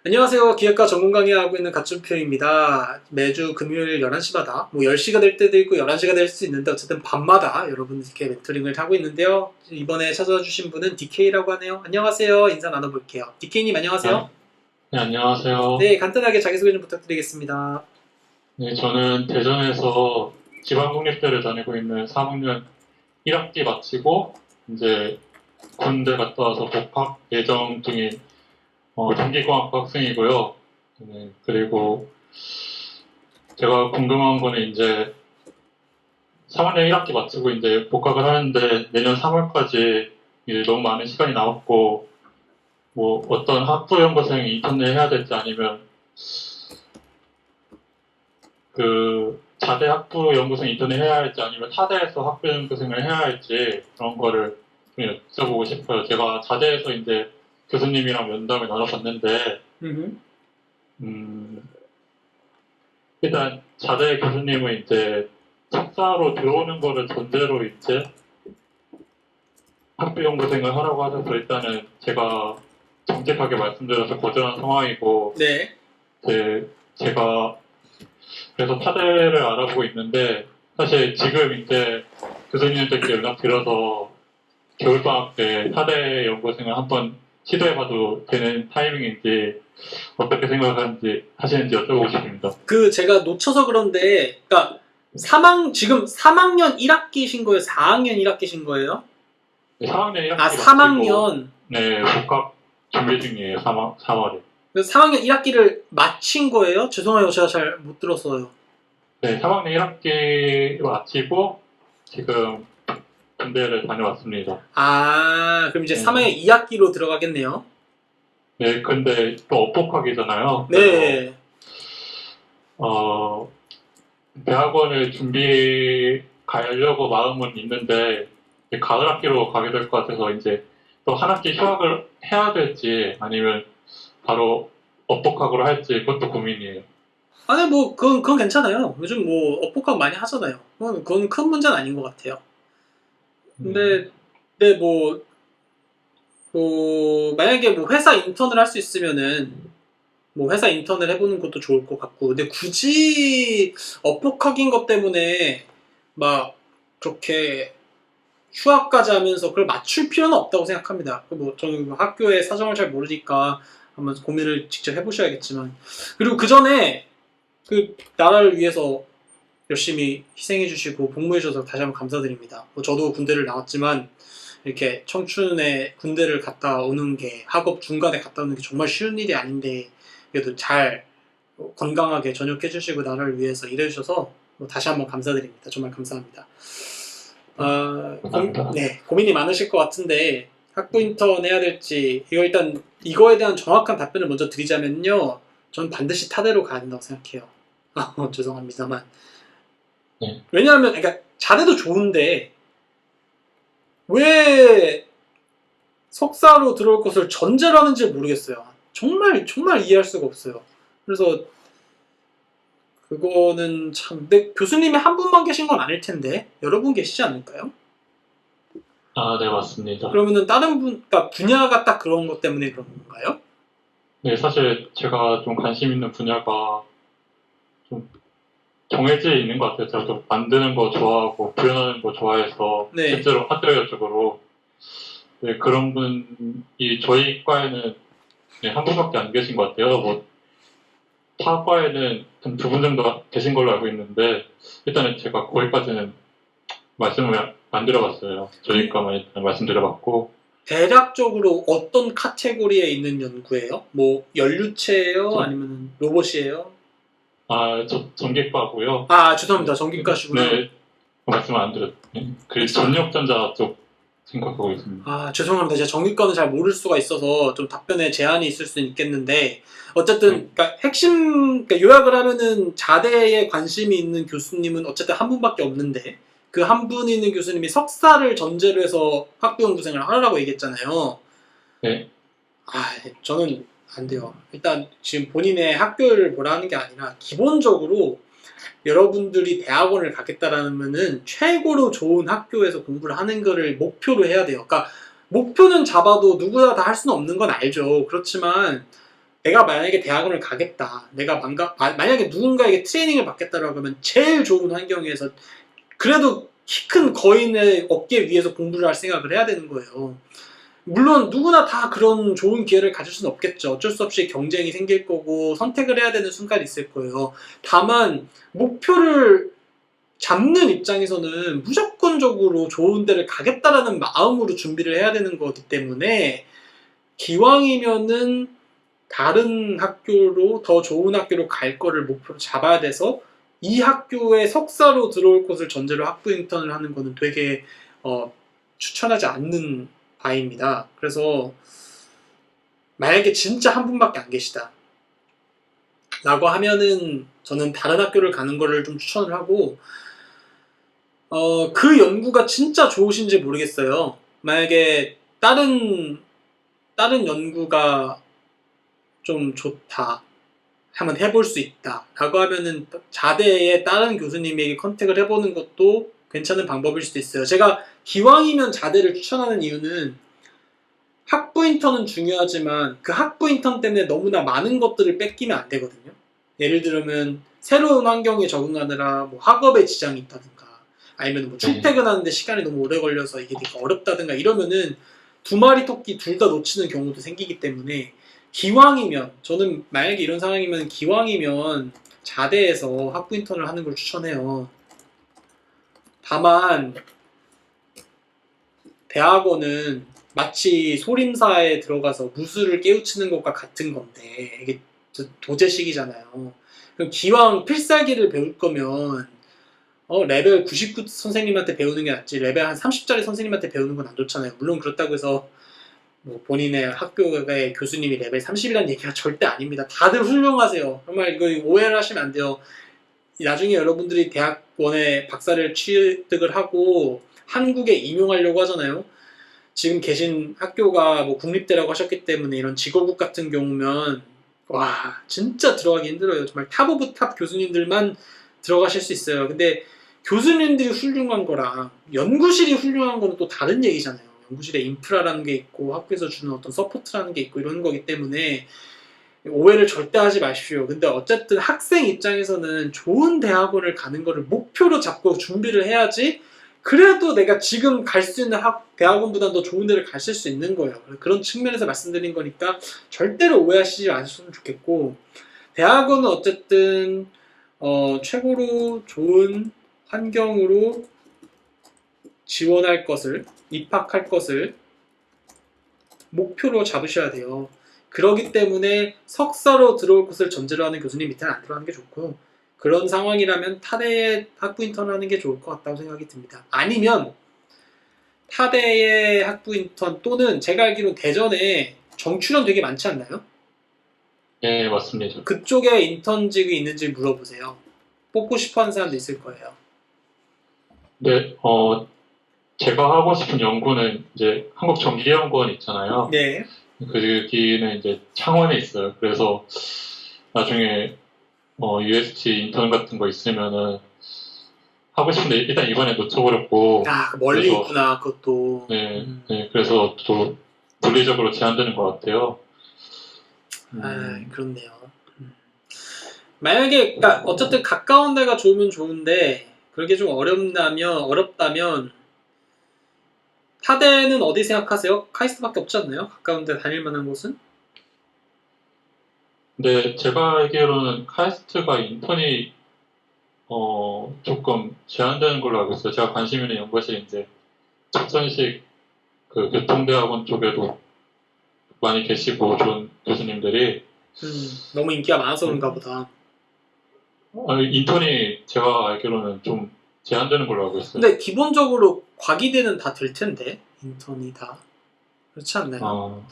안녕하세요. 기획과 전공 강의하고 있는 갓준표입니다. 매주 금요일 11시마다 10시가 될 때도 있고 11시가 될 수 있는데 어쨌든 밤마다 여러분들께 멘토링을 하고 있는데요. 이번에 찾아와 주신 분은 DK라고 하네요. 안녕하세요. 인사 나눠볼게요. DK님 안녕하세요. 네, 안녕하세요. 네, 간단하게 자기소개 좀 부탁드리겠습니다. 네, 저는 대전에서 지방국립대를 다니고 있는 3학년 1학기 마치고 이제 군대 갔다 와서 복학 예정 중인 전기공학과 학생이고요. 네, 그리고 제가 궁금한 거는 이제 3학년 1학기 마치고 이제 복학을 하는데 내년 3월까지 이제 너무 많은 시간이 남았고 뭐 어떤 학부연구생이 인턴을 해야 될지 아니면 그 자대 학부 연구생 인턴을 해야 할지 아니면 타대에서 학부 연구생을 해야 할지 그런 거를 좀 여쭤보고 싶어요. 제가 자대에서 이제 교수님이랑 면담을 나눠봤는데 일단 자대 교수님은 이제 석사로 들어오는 거를 전제로 이제 학부 연구생을 하라고 하셔서 일단은 제가 정직하게 말씀드려서 거절한 상황이고 네. 제가 그래서 타대를 알아보고 있는데 사실 지금 이제 교수님들께 연락드려서 겨울방학 때 타대 연구생을 한번 시도해봐도 되는 타이밍인지 어떻게 하시는지 여쭤보고 싶습니다. 제가 놓쳐서 그런데, 그러니까 지금 3학년 1학기신 거예요? 4학년 1학기신 거예요? 네, 3학년 1학기 아, 3학년. 네, 복학 준비 중이에요. 3월에. 3학년 1학기를 마친 거예요? 죄송해요. 제가 잘 못 들었어요. 네, 3학년 1학기 마치고 지금 군대를 다녀왔습니다. 아, 그럼 이제 네. 3학년 2학기로 들어가겠네요. 네, 근데 또 업복학이잖아요. 네. 대학원을 가려고 마음은 있는데 가을 학기로 가게 될 것 같아서 이제 또 한 학기 휴학을 해야 될지 아니면 바로 업복학으로 할지 그것도 고민이에요. 아니, 그건 괜찮아요. 요즘 업복학 많이 하잖아요. 그건 큰 문제는 아닌 것 같아요. 근데, 네, 만약에 회사 인턴을 할 수 있으면은, 회사 인턴을 해보는 것도 좋을 것 같고, 근데 굳이 업복학인 것 때문에, 그렇게 휴학까지 하면서 그걸 맞출 필요는 없다고 생각합니다. 저는 학교의 사정을 잘 모르니까 한번 고민을 직접 해보셔야겠지만. 그리고 그 전에, 나라를 위해서 열심히 희생해주시고 복무해주셔서 다시 한번 감사드립니다. 저도 군대를 나왔지만 이렇게 청춘에 군대를 갔다 오는 게 학업 중간에 갔다 오는 게 정말 쉬운 일이 아닌데 그래도 잘 건강하게 전역해주시고 나라를 위해서 일해주셔서 다시 한번 감사드립니다. 정말 감사합니다. 네, 고민이 많으실 것 같은데 학부 인턴 해야 될지 일단 이거에 대한 정확한 답변을 먼저 드리자면요. 전 반드시 타대로 가야 된다고 생각해요. 죄송합니다만. 네. 왜냐하면 그러니까 자대도 좋은데 왜 석사로 들어올 것을 전제로 하는지 모르겠어요. 정말 이해할 수가 없어요. 그래서 그거는 참. 근데 교수님이 한 분만 계신 건 아닐 텐데 여러 분 계시지 않을까요? 아, 네, 맞습니다. 그러면은 다른 그러니까 분야가 딱 그런 것 때문에 그런 건가요? 네, 사실 제가 좀 관심 있는 분야가 좀 정해져 있는 것 같아요. 제가 좀 만드는 거 좋아하고 구현하는 거 좋아해서 네. 실제로 하드웨어적으로 네, 그런 분이 저희 과에는 네, 한 분밖에 안 계신 것 같아요. 타 과에는 한 두 분 정도 계신 걸로 알고 있는데 일단은 제가 거기까지는 말씀을 안 드려봤어요. 저희 과만 일단 말씀드려봤고. 대략적으로 어떤 카테고리에 있는 연구예요? 연료체예요? 아니면 로봇이에요? 저 전기과고요. 아, 죄송합니다. 전기과시구나. 네, 말씀 안 드렸. 그 전력전자 쪽 생각하고 있습니다. 아, 죄송합니다. 제가 전기과는 잘 모를 수가 있어서 좀 답변에 제한이 있을 수는 있겠는데 어쨌든 그러니까 그러니까 요약을 하면은 자대에 관심이 있는 교수님은 어쨌든 한 분밖에 없는데 그 한 분 있는 교수님이 석사를 전제로 해서 학부연구생을 하라고 얘기했잖아요. 네. 저는 안 돼요. 일단 지금 본인의 학교를 뭐라 하는 게 아니라 기본적으로 여러분들이 대학원을 가겠다라면은 최고로 좋은 학교에서 공부를 하는 거를 목표로 해야 돼요. 그러니까 목표는 잡아도 누구나 다 할 수는 없는 건 알죠. 그렇지만 내가 만약에 대학원을 가겠다. 만약에 누군가에게 트레이닝을 받겠다라고 하면 제일 좋은 환경에서 그래도 키 큰 거인의 어깨 위에서 공부를 할 생각을 해야 되는 거예요. 물론 누구나 다 그런 좋은 기회를 가질 수는 없겠죠. 어쩔 수 없이 경쟁이 생길 거고 선택을 해야 되는 순간이 있을 거예요. 다만 목표를 잡는 입장에서는 무조건적으로 좋은 데를 가겠다라는 마음으로 준비를 해야 되는 거기 때문에 기왕이면은 다른 학교로 더 좋은 학교로 갈 거를 목표로 잡아야 돼서 이 학교에 석사로 들어올 것을 전제로 학부 인턴을 하는 거는 되게 추천하지 않는 바입니다. 그래서 만약에 진짜 한 분밖에 안 계시다 라고 하면은 저는 다른 학교를 가는 거를 좀 추천을 하고 그 연구가 진짜 좋으신지 모르겠어요. 만약에 다른 연구가 좀 좋다 한번 해볼 수 있다 라고 하면은 자대의 다른 교수님에게 컨택을 해보는 것도 괜찮은 방법일 수도 있어요. 제가 기왕이면 자대를 추천하는 이유는 학부 인턴은 중요하지만 그 학부 인턴 때문에 너무나 많은 것들을 뺏기면 안 되거든요. 예를 들면 새로운 환경에 적응하느라 뭐 학업에 지장이 있다든가 아니면 뭐 출퇴근하는데 시간이 너무 오래 걸려서 이게 되게 어렵다든가 이러면은 두 마리 토끼 둘 다 놓치는 경우도 생기기 때문에 기왕이면 저는 만약에 이런 상황이면 기왕이면 자대에서 학부 인턴을 하는 걸 추천해요. 다만 대학원은 마치 소림사에 들어가서 무술을 깨우치는 것과 같은 건데 이게 도제식이잖아요. 그럼 기왕 필살기를 배울 거면 레벨 99 선생님한테 배우는 게 낫지 레벨 한 30짜리 선생님한테 배우는 건 안 좋잖아요. 물론 그렇다고 해서 뭐 본인의 학교의 교수님이 레벨 30이라는 얘기가 절대 아닙니다. 다들 훌륭하세요. 정말 이거 오해를 하시면 안 돼요. 나중에 여러분들이 대학원에 박사를 취득을 하고 한국에 임용하려고 하잖아요. 지금 계신 학교가 뭐 국립대라고 하셨기 때문에 이런 지거국 같은 경우면 와 진짜 들어가기 힘들어요. 정말 탑 오브 탑 교수님들만 들어가실 수 있어요. 근데 교수님들이 훌륭한 거랑 연구실이 훌륭한 거는 또 다른 얘기잖아요. 연구실에 인프라라는 게 있고 학교에서 주는 어떤 서포트라는 게 있고 이런 거기 때문에 오해를 절대 하지 마십시오. 근데 어쨌든 학생 입장에서는 좋은 대학원을 가는 거를 목표로 잡고 준비를 해야지 그래도 내가 지금 갈 수 있는 대학원보다 더 좋은 데를 가실 수 있는 거예요. 그런 측면에서 말씀드린 거니까 절대로 오해하시지 않으셨으면 좋겠고 대학원은 어쨌든 최고로 좋은 환경으로 지원할 것을 입학할 것을 목표로 잡으셔야 돼요. 그러기 때문에 석사로 들어올 것을 전제로 하는 교수님 밑에는 안 들어가는 게 좋고 그런 상황이라면 타대에 학부 인턴을 하는 게 좋을 것 같다고 생각이 듭니다. 아니면 타대의 학부 인턴 또는 제가 알기로 대전에 정출연 되게 많지 않나요? 네, 맞습니다. 그쪽에 인턴직이 있는지 물어보세요. 뽑고 싶어하는 사람도 있을 거예요. 네, 제가 하고 싶은 연구는 이제 한국전기연구원 있잖아요. 네. 거기는 이제 창원에 있어요. 그래서 나중에 UST 인턴 같은 거 있으면은 하고 싶은데 일단 이번에 놓쳐버렸고. 멀리 그래서, 있구나 그것도. 네, 네, 그래서 또 물리적으로 제한되는 것 같아요. 그렇네요. 만약에 그러니까 어쨌든 가까운 데가 좋으면 좋은데 그게 좀 어렵다면 타대는 어디 생각하세요? 카이스트밖에 없지 않나요? 가까운 데 다닐 만한 곳은? 네, 제가 알기로는 카이스트가 인턴이 조금 제한되는 걸로 알고 있어요. 제가 관심 있는 연구실이 이제 석천식 그 교통대학원 쪽에도 많이 계시고 좋은 교수님들이 너무 인기가 많아서 그런가 보다. 인턴이 제가 알기로는 좀 제한되는 걸로 알고 있어요. 근데 기본적으로 과기대는 다 될 텐데 인턴이 다 그렇지 않나요?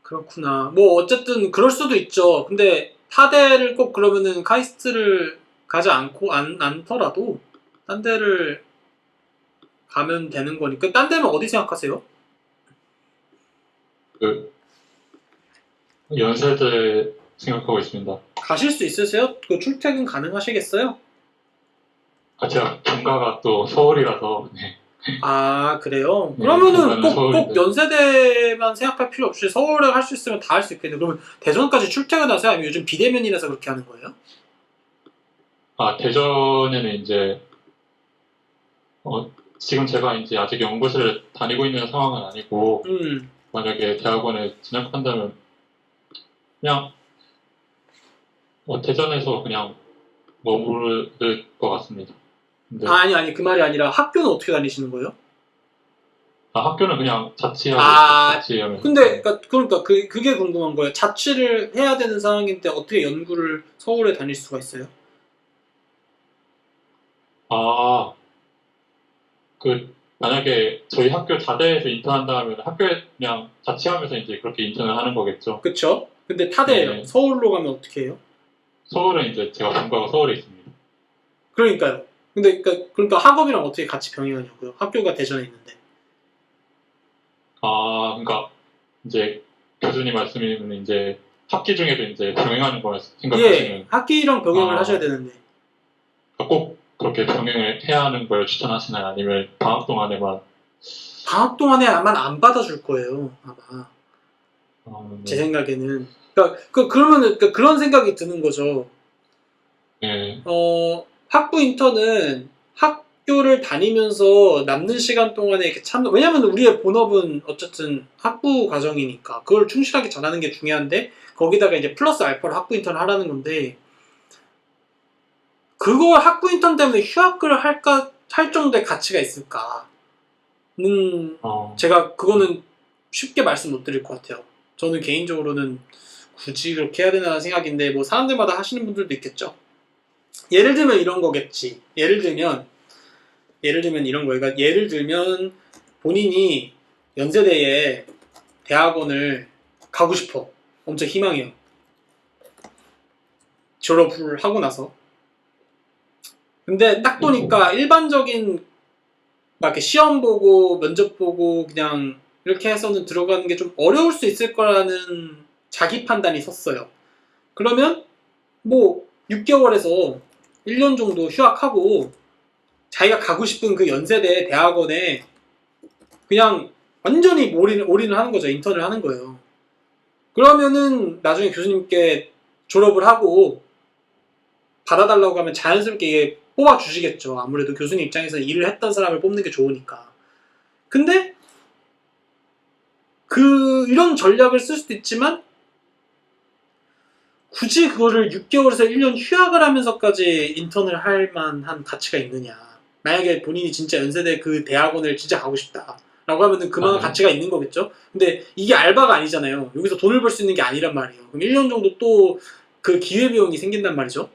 그렇구나. 뭐 어쨌든 그럴 수도 있죠. 근데 타대를 꼭 그러면은 카이스트를 가지 않더라도 딴 데를 가면 되는 거니까. 딴 데는 어디 생각하세요? 그 연세대 생각하고 있습니다. 가실 수 있으세요? 그 출퇴근 가능하시겠어요? 제가 본가가 또 서울이라서. 네. 아, 그래요? 네, 그러면은 본가는 꼭 서울인데. 연세대만 생각할 필요 없이 서울에 할 수 있으면 다 할 수 있겠네요. 그러면 대전까지 출퇴근하세요? 아니면 요즘 비대면이라서 그렇게 하는 거예요? 아, 대전에는 이제, 지금 제가 이제 아직 연구실을 다니고 있는 상황은 아니고, 음. 만약에 대학원에 진학한다면, 그냥, 대전에서 그냥 머무를 것 같습니다. 아, 근데, 아니, 그 말이 아니라 학교는 어떻게 다니시는 거예요? 학교는 그냥 자취하고 있어요. 아, 자취하면서. 근데, 그러니까 그게 궁금한 거예요. 자취를 해야 되는 상황인데 어떻게 연구를 서울에 다닐 수가 있어요? 아, 만약에 저희 학교 자대에서 인턴한다 하면 학교에 그냥 자취하면서 이제 그렇게 인턴을 하는 거겠죠. 그쵸? 근데 타대예요. 네. 서울로 가면 어떻게 해요? 서울은 이제 제가 본가가 서울에 있습니다. 그러니까요. 근데, 그러니까 학업이랑 어떻게 같이 병행하냐고요? 학교가 대전에 있는데. 아, 그러니까 이제 교수님 말씀이면 이제 학기 중에도 이제 병행하는 걸 예, 생각하시는, 학기랑 병행을 하셔야 아, 되는데. 꼭 그렇게 병행을 해야 하는 걸 추천하시나요? 아니면 방학 동안에만? 방학 동안에만 안 받아줄 거예요, 아마. 제 네. 생각에는. 그러니까, 그러면은, 그런 생각이 드는 거죠. 네. 학부 인턴은 학교를 다니면서 남는 시간 동안에 이렇게 왜냐면 우리의 본업은 어쨌든 학부 과정이니까 그걸 충실하게 전하는 게 중요한데 거기다가 이제 플러스 알파로 학부 인턴을 하라는 건데 그걸 학부 인턴 때문에 휴학을 할 정도의 가치가 있을까는 어, 제가 그거는 쉽게 말씀 못 드릴 것 같아요. 저는 개인적으로는 굳이 그렇게 해야 되나 생각인데 뭐 사람들마다 하시는 분들도 있겠죠. 예를 들면 이런 거겠지. 예를 들면 이런 거예요. 그러니까 예를 들면 본인이 연세대에 대학원을 가고 싶어. 엄청 희망해요. 졸업을 하고 나서. 근데 딱 보니까 일반적인 막 이렇게 시험 보고 면접 보고 그냥 이렇게 해서는 들어가는 게 좀 어려울 수 있을 거라는 자기 판단이 섰어요. 그러면 뭐 6개월에서 1년 정도 휴학하고 자기가 가고 싶은 그 연세대 대학원에 그냥 완전히 올인을 하는 거죠. 인턴을 하는 거예요. 그러면은 나중에 교수님께 졸업을 하고 받아달라고 하면 자연스럽게 이게 뽑아주시겠죠. 아무래도 교수님 입장에서 일을 했던 사람을 뽑는 게 좋으니까. 근데 이런 전략을 쓸 수도 있지만 굳이 그거를 6개월에서 1년 휴학을 하면서까지 인턴을 할 만한 가치가 있느냐. 만약에 본인이 진짜 연세대 그 대학원을 진짜 가고 싶다. 라고 하면은 그만한 네. 가치가 있는 거겠죠? 근데 이게 알바가 아니잖아요. 여기서 돈을 벌 수 있는 게 아니란 말이에요. 그럼 1년 정도 또 그 기회비용이 생긴단 말이죠.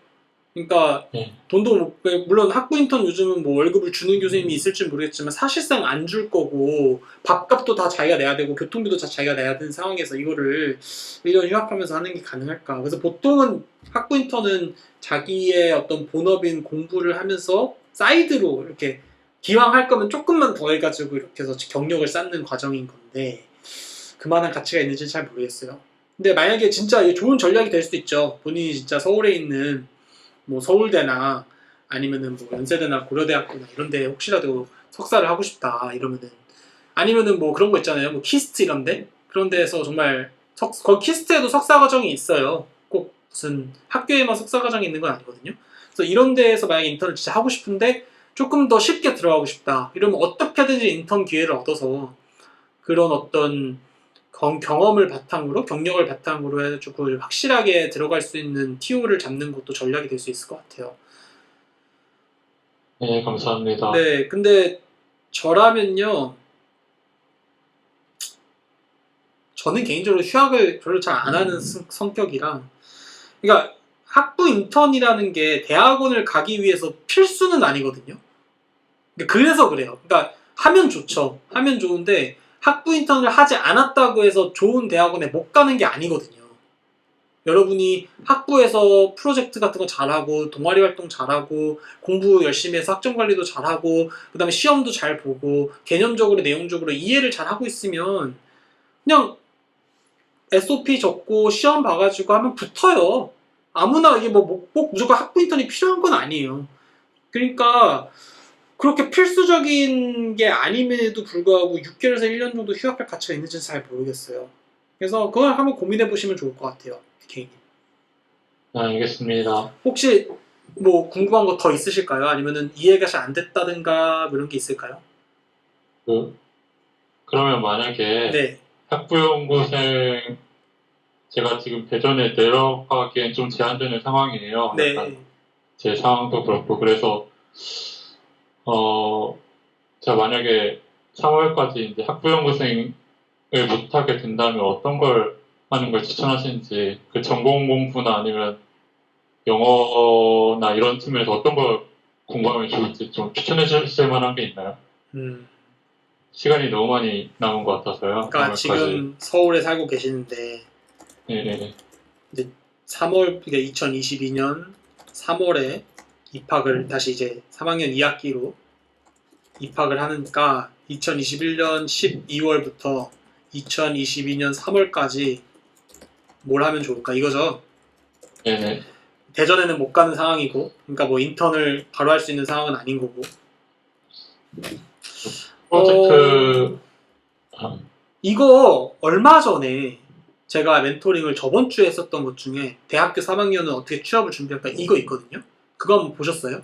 그러니까 네. 돈도 물론 학부 인턴 요즘은 뭐 월급을 주는 교수님이 있을지 모르겠지만 사실상 안 줄 거고 밥값도 다 자기가 내야 되고 교통비도 다 자기가 내야 되는 상황에서 이거를 1년 휴학하면서 하는 게 가능할까? 그래서 보통은 학부 인턴은 자기의 어떤 본업인 공부를 하면서 사이드로 이렇게 기왕 할 거면 조금만 더 해가지고 이렇게 해서 경력을 쌓는 과정인 건데 그만한 가치가 있는지 잘 모르겠어요. 근데 만약에 진짜 좋은 전략이 될 수도 있죠. 본인이 진짜 서울에 있는 뭐 서울대나 아니면은 뭐 연세대나 고려대학교나 이런 데 혹시라도 석사를 하고 싶다 이러면은 아니면은 뭐 그런 거 있잖아요. 뭐 키스트 이런 데 그런 데서 정말 거기 키스트에도 석사 과정이 있어요. 꼭 무슨 학교에만 석사 과정이 있는 건 아니거든요. 그래서 이런 데에서 만약에 인턴을 진짜 하고 싶은데 조금 더 쉽게 들어가고 싶다. 이러면 어떻게든지 인턴 기회를 얻어서 그런 어떤 경험을 바탕으로 경력을 바탕으로 해가지고 확실하게 들어갈 수 있는 TO를 잡는 것도 전략이 될 수 있을 것 같아요. 네, 감사합니다. 네, 근데 저라면요, 저는 개인적으로 휴학을 별로 잘 안 하는 성격이라, 그러니까 학부 인턴이라는 게 대학원을 가기 위해서 필수는 아니거든요. 그래서 그래요. 그러니까 하면 좋죠. 하면 좋은데 학부 인턴을 하지 않았다고 해서 좋은 대학원에 못 가는 게 아니거든요. 여러분이 학부에서 프로젝트 같은 거 잘하고 동아리 활동 잘하고 공부 열심히 해서 학점 관리도 잘하고 그 다음에 시험도 잘 보고 개념적으로 내용적으로 이해를 잘하고 있으면 그냥 SOP 적고 시험 봐가지고 하면 붙어요. 아무나 이게 뭐 꼭 무조건 학부 인턴이 필요한 건 아니에요. 그러니까 그렇게 필수적인 게 아님에도 불구하고 6개월에서 1년 정도 휴학할 가치가 있는지는 잘 모르겠어요. 그래서 그걸 한번 고민해 보시면 좋을 것 같아요. 개인이. 알겠습니다. 혹시 뭐 궁금한 거 더 있으실까요? 아니면은 이해가 잘 안 됐다든가 뭐 이런 게 있을까요? 그러면 만약에 네. 학부연구생 제가 지금 대전에 내려가기엔 좀 제한되는 상황이에요. 네. 약간 제 상황도 그렇고 그래서 제가 만약에 3월까지 이제 학부연구생을 못하게 된다면 어떤 걸 하는 걸 추천하시는지 그 전공 공부나 아니면 영어나 이런 측면에서 어떤 걸 공부하면 좋을지 좀 추천해 주실 만한 게 있나요? 음. 시간이 너무 많이 남은 것 같아서요. 그러니까 3월까지. 지금 서울에 살고 계시는데 예, 예. 이제 3월 그러니까 2022년 3월에 입학을 다시 이제 3학년 2학기로 입학을 하니까 2021년 12월부터 2022년 3월까지 뭘 하면 좋을까 이거죠. 예, 네. 대전에는 못 가는 상황이고, 그러니까 뭐 인턴을 바로 할 수 있는 상황은 아닌 거고. 프로젝트 이거 얼마 전에 제가 멘토링을 저번 주에 했었던 것 중에 대학교 3학년은 어떻게 취업을 준비할까 이거 있거든요. 그거 한번 보셨어요?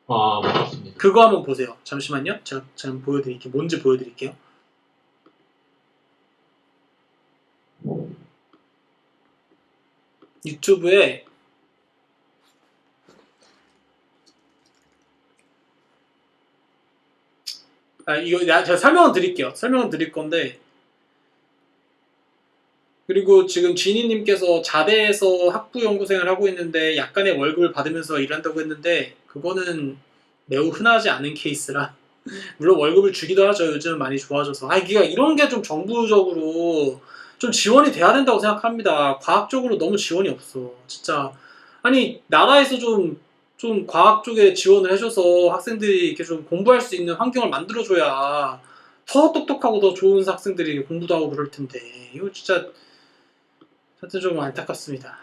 못 봤습니다. 그거 한번 보세요. 잠시만요. 제가 보여드릴게요. 뭔지 보여드릴게요. 유튜브에 이거 제가 설명을 드릴게요. 설명을 드릴 건데 그리고 지금 지니님께서 자대에서 학부 연구생을 하고 있는데 약간의 월급을 받으면서 일한다고 했는데 그거는 매우 흔하지 않은 케이스라 물론 월급을 주기도 하죠. 요즘 많이 좋아져서. 그러니까 이런 게 좀 정부적으로 좀 지원이 돼야 된다고 생각합니다. 과학적으로 너무 지원이 없어. 진짜. 아니, 나라에서 좀 과학 쪽에 지원을 해줘서 학생들이 이렇게 좀 공부할 수 있는 환경을 만들어줘야 더 똑똑하고 더 좋은 학생들이 공부도 하고 그럴 텐데. 이거 진짜, 하여튼 좀 안타깝습니다.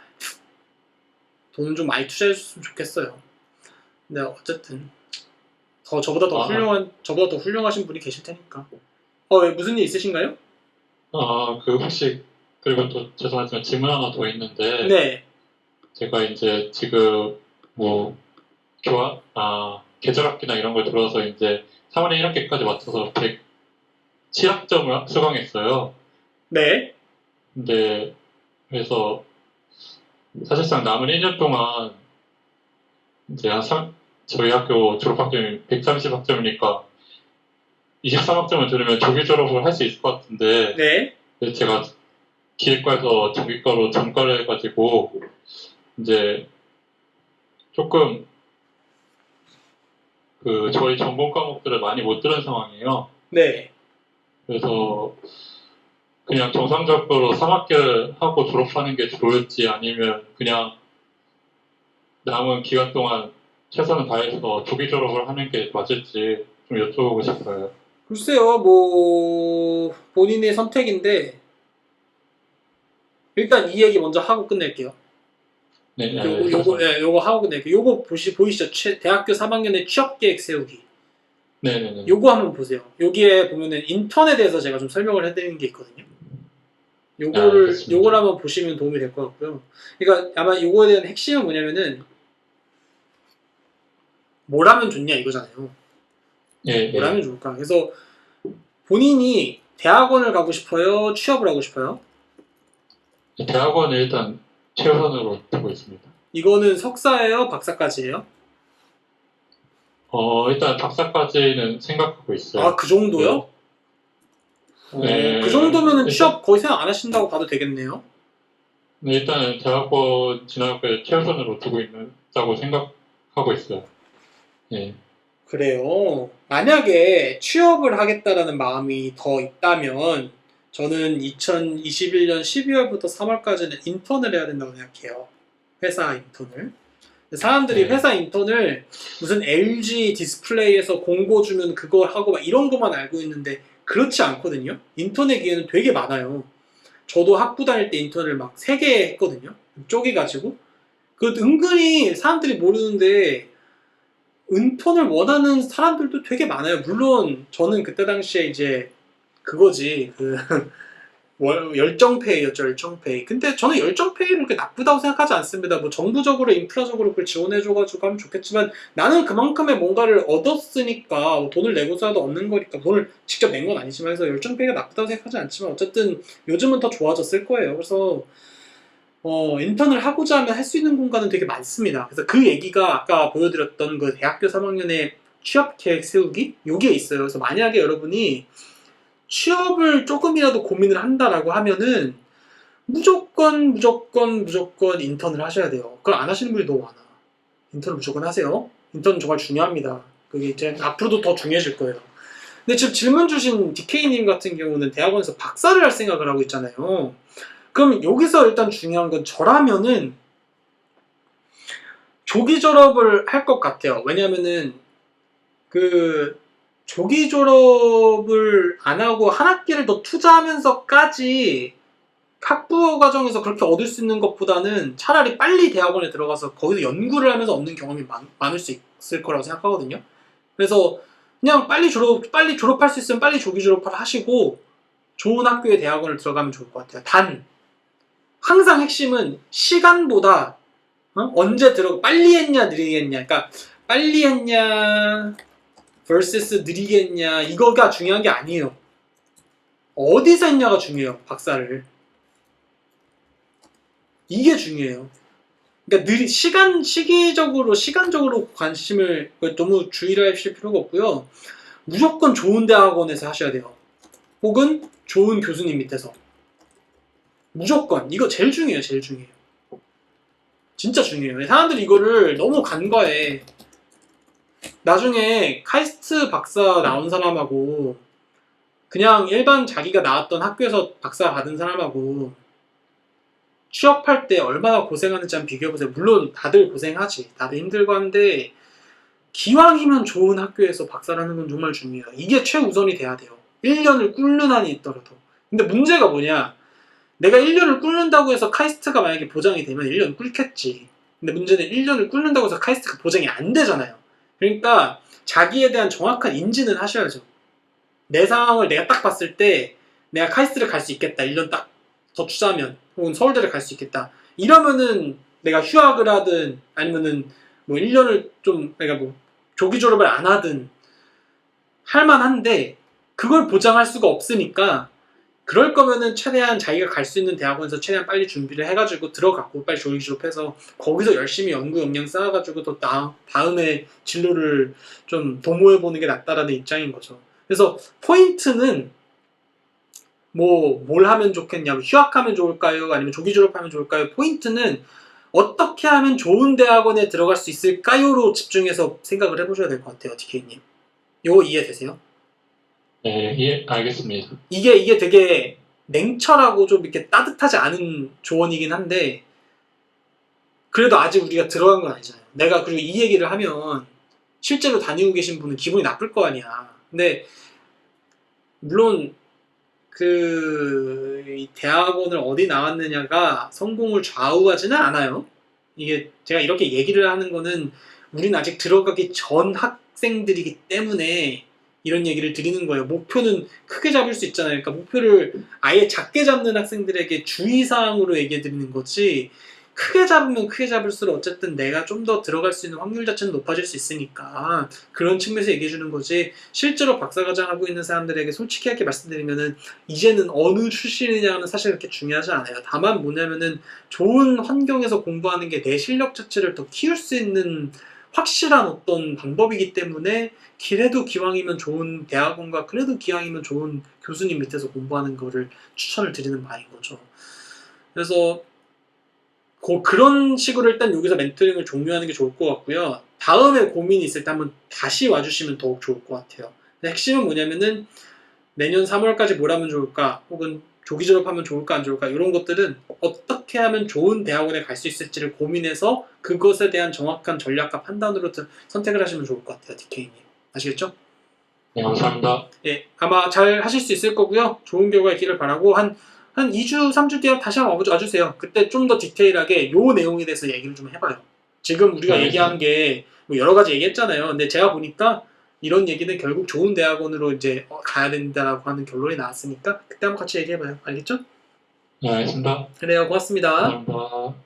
돈은 좀 많이 투자해줬으면 좋겠어요. 근데 어쨌든. 저보다 더 훌륭하신 분이 계실 테니까. 왜 무슨 일 있으신가요? 혹시, 그리고 또 죄송하지만 질문 하나 더 있는데, 네. 제가 이제 지금 뭐, 계절학기나 이런 걸 들어서 이제 3월에 1학기까지 맞춰서 107학점을 수강했어요. 네. 근데, 그래서 사실상 남은 1년 동안 이제 저희 학교 졸업학점이 130학점이니까 23학점을 들으면 조기 졸업을 할 수 있을 것 같은데, 네. 제가 기획과에서 전기과로 전과를 해가지고, 이제 조금 저희 전공 과목들을 많이 못 들은 상황이에요. 네. 그래서 그냥 정상적으로 3학기를 하고 졸업하는 게 좋을지 아니면 그냥 남은 기간 동안 최선을 다해서 조기 졸업을 하는 게 맞을지 좀 여쭤보고 싶어요. 글쎄요, 뭐, 본인의 선택인데, 일단 이 얘기 먼저 하고 끝낼게요. 네, 요거 하고 끝낼게요. 요거 보이시죠? 대학교 3학년의 취업 계획 세우기. 네네네. 요거 한번 보세요. 여기에 보면은 인턴에 대해서 제가 좀 설명을 해드리는 게 있거든요. 요걸 한번 보시면 도움이 될 것 같고요. 그러니까 아마 요거에 대한 핵심은 뭐냐면은, 뭘 하면 좋냐 이거잖아요. 뭘 하면 좋을까? 그래서 본인이 대학원을 가고 싶어요? 취업을 하고 싶어요? 대학원을 일단 최우선으로 두고 있습니다. 이거는 석사예요? 박사까지예요? 일단 박사까지는 생각하고 있어요. 그 정도요? 네. 그 정도면은 취업 거의 생각 안 하신다고 봐도 되겠네요. 네, 일단은 대학원 진학을 최우선으로 두고 있다고 생각하고 있어요. 예. 그래요. 만약에 취업을 하겠다라는 마음이 더 있다면 저는 2021년 12월부터 3월까지는 인턴을 해야 된다고 생각해요. 회사 인턴을. 사람들이 회사 인턴을 무슨 LG 디스플레이에서 공고 주면 그거 하고 막 이런 것만 알고 있는데 그렇지 않거든요. 인턴의 기회는 되게 많아요. 저도 학부 다닐 때 인턴을 막 3개 했거든요. 쪼개가지고. 그 은근히 사람들이 모르는데 은턴을 원하는 사람들도 되게 많아요. 물론 저는 그때 당시에 이제 그거지 그 열정페이였죠, 열정페이. 근데 저는 열정페이를 그렇게 나쁘다고 생각하지 않습니다. 뭐 정부적으로 인프라적으로 그걸 지원해줘가지고 하면 좋겠지만 나는 그만큼의 뭔가를 얻었으니까 뭐 돈을 내고서라도 얻는 거니까 돈을 직접 낸 건 아니지만 해서 열정페이가 나쁘다고 생각하지 않지만 어쨌든 요즘은 더 좋아졌을 거예요. 그래서 인턴을 하고자 하면 할 수 있는 공간은 되게 많습니다. 그래서 그 얘기가 아까 보여드렸던 그 대학교 3학년의 취업 계획 세우기? 요게 있어요. 그래서 만약에 여러분이 취업을 조금이라도 고민을 한다라고 하면은 무조건 인턴을 하셔야 돼요. 그걸 안 하시는 분이 너무 많아. 인턴을 무조건 하세요. 인턴은 정말 중요합니다. 그게 이제 앞으로도 더 중요해질 거예요. 근데 지금 질문 주신 DK님 같은 경우는 대학원에서 박사를 할 생각을 하고 있잖아요. 그럼 여기서 일단 중요한 건 저라면은 조기 졸업을 할 것 같아요. 왜냐면은 그 조기 졸업을 안 하고 한 학기를 더 투자하면서까지 학부모 과정에서 그렇게 얻을 수 있는 것보다는 차라리 빨리 대학원에 들어가서 거기서 연구를 하면서 얻는 경험이 많을 수 있을 거라고 생각하거든요. 그래서 그냥 빨리 졸업할 수 있으면 빨리 조기 졸업을 하시고 좋은 학교에 대학원을 들어가면 좋을 것 같아요. 단 항상 핵심은 시간보다 언제 빨리 했냐 느리게 했냐, 그러니까 빨리 했냐 vs 느리게 했냐 이거가 중요한 게 아니에요. 어디서 했냐가 중요해요. 박사를. 이게 중요해요. 그러니까 시간적으로 관심을 너무 주의를 하실 필요가 없고요. 무조건 좋은 대학원에서 하셔야 돼요. 혹은 좋은 교수님 밑에서. 무조건. 이거 제일 중요해요. 제일 중요해요. 진짜 중요해요. 사람들이 이거를 너무 간과해. 나중에 카이스트 박사 나온 사람하고 그냥 일반 자기가 나왔던 학교에서 박사 받은 사람하고 취업할 때 얼마나 고생하는지 한번 비교해보세요. 물론 다들 고생하지. 다들 힘들고 한데 기왕이면 좋은 학교에서 박사를 하는 건 정말 중요해요. 이게 최우선이 돼야 돼요. 1년을 꿇는 한이 있더라도. 근데 문제가 뭐냐, 내가 1년을 꿇는다고 해서 카이스트가 만약에 보장이 되면 1년 꿇겠지. 근데 문제는 1년을 꿇는다고 해서 카이스트가 보장이 안 되잖아요. 그러니까 자기에 대한 정확한 인지는 하셔야죠. 내 상황을 내가 딱 봤을 때 내가 카이스트를 갈 수 있겠다. 1년 딱 더 투자하면, 혹은 서울대를 갈 수 있겠다. 이러면은 내가 휴학을 하든 아니면은 뭐 1년을 그러니까 뭐 조기 졸업을 안 하든 할만한데 그걸 보장할 수가 없으니까 그럴 거면은 최대한 자기가 갈 수 있는 대학원에서 최대한 빨리 준비를 해가지고 들어가고 빨리 조기 졸업해서 거기서 열심히 연구 역량 쌓아가지고 또 다음에 진로를 좀 도모해보는 게 낫다라는 입장인 거죠. 그래서 포인트는 뭘 하면 좋겠냐고, 휴학하면 좋을까요? 아니면 조기 졸업하면 좋을까요? 포인트는 어떻게 하면 좋은 대학원에 들어갈 수 있을까요?로 집중해서 생각을 해보셔야 될 것 같아요, DK님. 이거 이해되세요? 네, 알겠습니다. 이게 되게 냉철하고 좀 이렇게 따뜻하지 않은 조언이긴 한데 그래도 아직 우리가 들어간 건 아니잖아요. 내가 그리고 이 얘기를 하면 실제로 다니고 계신 분은 기분이 나쁠 거 아니야. 근데 물론 이 대학원을 어디 나왔느냐가 성공을 좌우하지는 않아요. 이게 제가 이렇게 얘기를 하는 거는 우리는 아직 들어가기 전 학생들이기 때문에 이런 얘기를 드리는 거예요. 목표는 크게 잡을 수 있잖아요. 그러니까 목표를 아예 작게 잡는 학생들에게 주의사항으로 얘기해 드리는 거지, 크게 잡으면 크게 잡을수록 어쨌든 내가 좀 더 들어갈 수 있는 확률 자체는 높아질 수 있으니까 그런 측면에서 얘기해 주는 거지, 실제로 박사과정 하고 있는 사람들에게 솔직하게 말씀드리면은 이제는 어느 출신이냐는 사실 그렇게 중요하지 않아요. 다만 뭐냐면은 좋은 환경에서 공부하는 게 내 실력 자체를 더 키울 수 있는 확실한 어떤 방법이기 때문에 그래도 기왕이면 좋은 대학원과 그래도 기왕이면 좋은 교수님 밑에서 공부하는 거를 추천을 드리는 바인 거죠. 그래서 그런 식으로 일단 여기서 멘토링을 종료하는 게 좋을 것 같고요. 다음에 고민이 있을 때 한번 다시 와주시면 더욱 좋을 것 같아요. 핵심은 뭐냐면은 내년 3월까지 뭘 하면 좋을까, 혹은 조기 졸업하면 좋을까 안 좋을까, 이런 것들은 어떻게 하면 좋은 대학원에 갈 수 있을지를 고민해서 그것에 대한 정확한 전략과 판단으로 선택을 하시면 좋을 것 같아요, DK님. 아시겠죠? 네, 감사합니다. 예, 아마 잘 하실 수 있을 거고요. 좋은 결과 있기를 바라고 한 2주, 3주 뒤에 다시 한번 와주세요. 그때 좀 더 디테일하게 요 내용에 대해서 얘기를 좀 해봐요. 지금 우리가 네. 얘기한 게 뭐 여러 가지 얘기했잖아요. 근데 제가 보니까 이런 얘기는 결국 좋은 대학원으로 이제 가야 된다라고 하는 결론이 나왔으니까 그때 한번 같이 얘기해봐요. 알겠죠? 네, 알겠습니다. 그래요. 고맙습니다. 감사합니다.